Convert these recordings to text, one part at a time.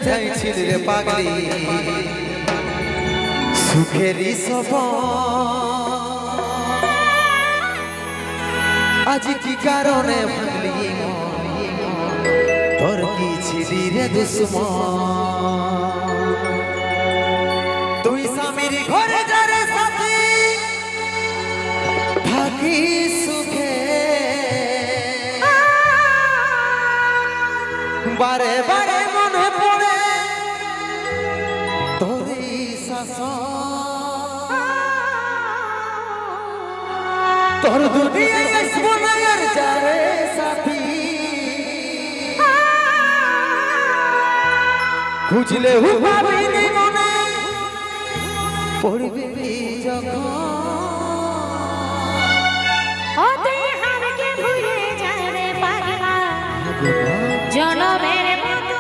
দেখাইছিলি রে পাগলি সুখেরই সপন আজ কি কারণে ভাঙলি তোর কি ছিলি রে দুশ্মন তুই স্বামীর ঘরে যা রে সাথী থাকি সুখে বারে বারে মনে পড়ে তোরই শাসন তোর দুনিয়ায় আসবো না আর যারে সাথী খুঁজলে পাবিনি মনে পড়বে যখন জনমের মতো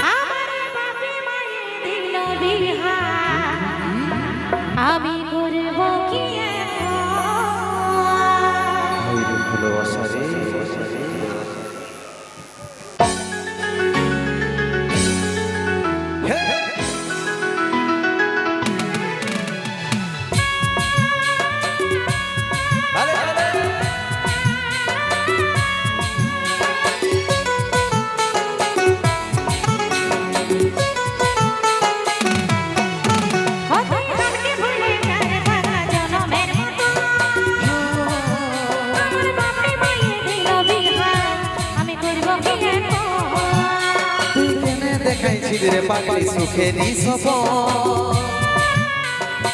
আমার বাপে মায়ে দিল বিহা আমি করব কি দেখাইছিলি রে পাগলি সুখেরই সপন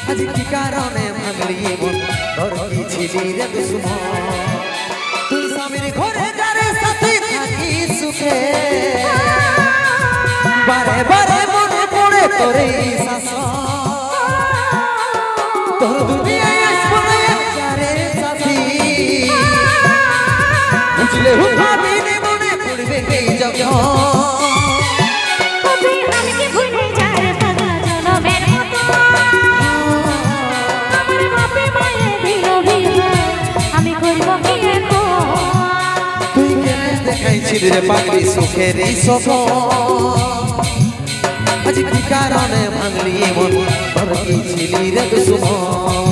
আজ কি কারণে ভাঙলি মন তোর কি ছিলি রে দুশ্মন তুই স্বামীর ঘরে যা রে সাথী থাকি সুখে বারে বারে মনে পড়ে তোরই শাসন তোর দুনিয়ায় আসবো না যা রে সাথী বুঝলে ভাবিনি মনে পড়বে এই যখন দেখাইছিলি রে পাগলি সুখেরই সপন আজ কি কারণে ভাঙলি মন তোর কি ছিলি রে দুশ্মন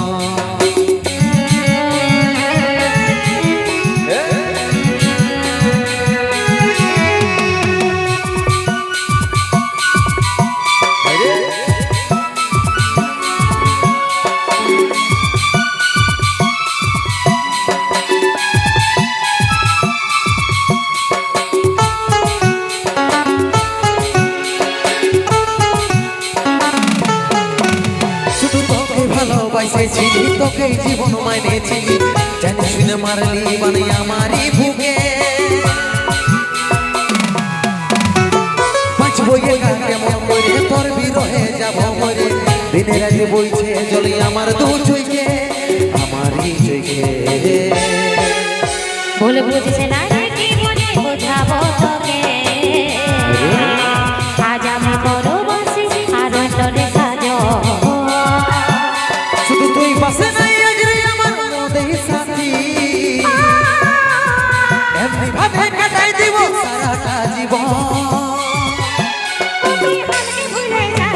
ভালোবাসেছিলি তোকে জীবন মানেছিলি জানি শুনে মারলি মানে আমারই বুকে বাঁচবো একা কেমন করে তোর বিরহে যাব মরে দিনে রাতে বইছে জলে আমার দু চোখে আমারই চোখে বলে বুঝছে না কি বলে বোঝাবো তোকে আজ আমি বড় বসে আর তোরে সাজো তুই পাশে নাই আজরে আমার মনেই সাথী এমনি ভাবে কাটাই দিব সারাটা জীবন তুই আমাকে ভুলে যা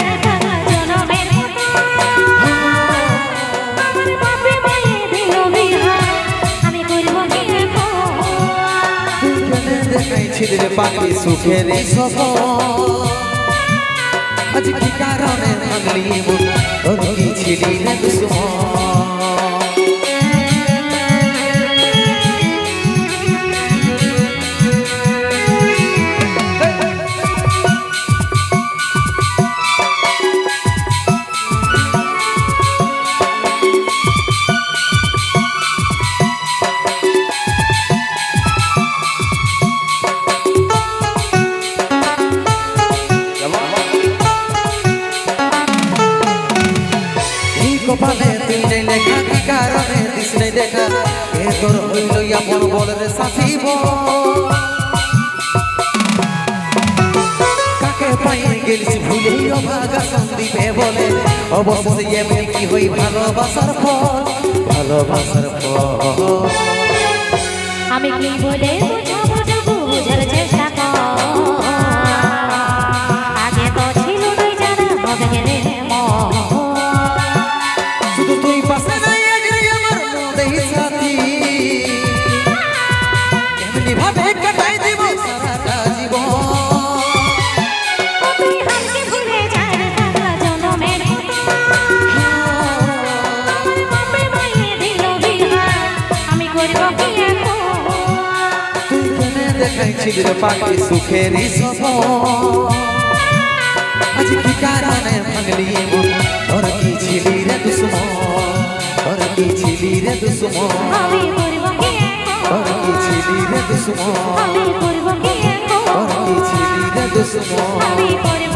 জনমের মতো আমার বাপে মায়ে দিল বিহা আমি করব কি দেখাইছিলি রে পাগলি সুখেরই সপন আজ কি কারণে ভাঙলি মন তোর কি ছিলি রে দুশ্মন কপালে তুই নেই লেখা কি কারণে দিস নেই দেখা এ তোর হইল আপন বল রে সাথী কাকে পাই গেলিস ভুলে অভাগা সন্দীপে বলে অবশেষে এমনি কি হই ভালোবাসার ফল আমি কি বলে বুঝাবো সাথী এমনি ভাবে কাটাই দিব সারাটা জীবন তুই হাসি ভুলে যার থাকা জনমের মতো আমার বাপে মায়ে দিল বিহা আমি করব কি এখন তুই কেনে দেখাইছিলি রে পাখি সুখেরই সপন আজ কি কারণে ভাঙলি মন তোর কি ছিলি রে দুশ্মন তোর কি ছিলি রে দুশ্মন আমি করব কি এখন তোর কি ছিলি রে দুশ্মন আমি করব কি এখন তোর কি ছিলি রে দুশ্মন আমি করব